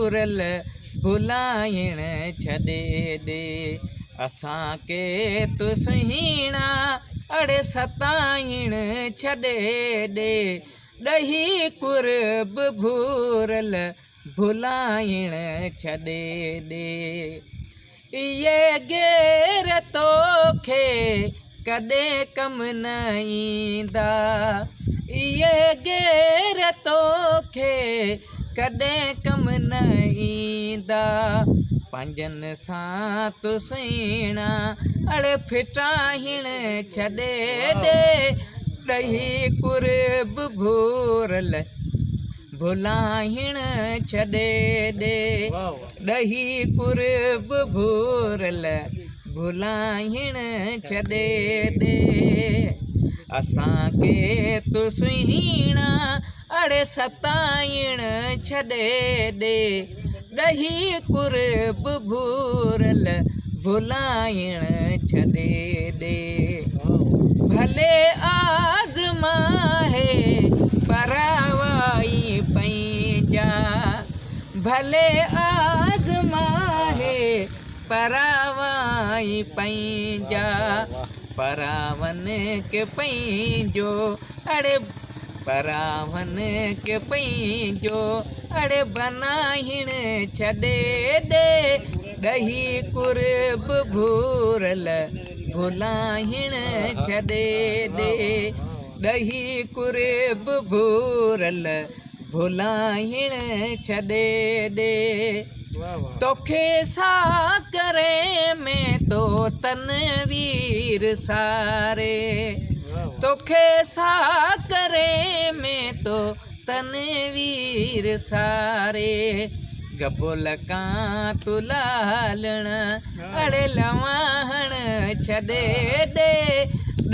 भूरल भुलाइण छॾे ॾे असां के तू सुहीणा अड़े सताइण छॾे ॾे ॾही कुर्ब भूरल भुलाइण छॾे ॾे इहे गेर तोखे कॾहिं कम न ईंदा इहे गेर तोखे कॾहिं कम न ईंदा पंहिंजनि सां तू सुहीणा अड़े फिटाइण छॾे ॾे ॾही कुर्ब भूरल भुलाइण छॾे ॾे ॾही कुर्ब भूरल भुलाइण छॾे ॾे असांखे तू सुहीणा अड़े सताइण छॾे ॾे ॾही कुर्ब भूरल भुलाइण छॾे ॾे भले आज़माए परावाई पंहिंजा भले आज़माए परावाई पंहिंजा परावन के पंहिंजो अड़े परावन के पंहिंजो अड़े बनाइण छॾे ॾे ॾही कुर्ब भूरल भुलाइण छॾे ॾे ॾही कुर्ब भूरल भुलाइण छॾे ॾे तोखे सा करे में तो तनवीर सारे तोखे सा करे में तो तनवीर सारे गबोल कां तू लालण अड़े लवाहण छॾे ॾे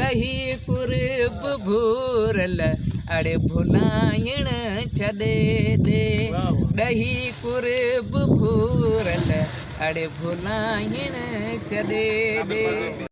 ॾही कुर्ब भूरल अड़े भुलाइण छॾे ॾे ॾही कुर्ब भूरल अड़े भुलाइण छॾे ॾे।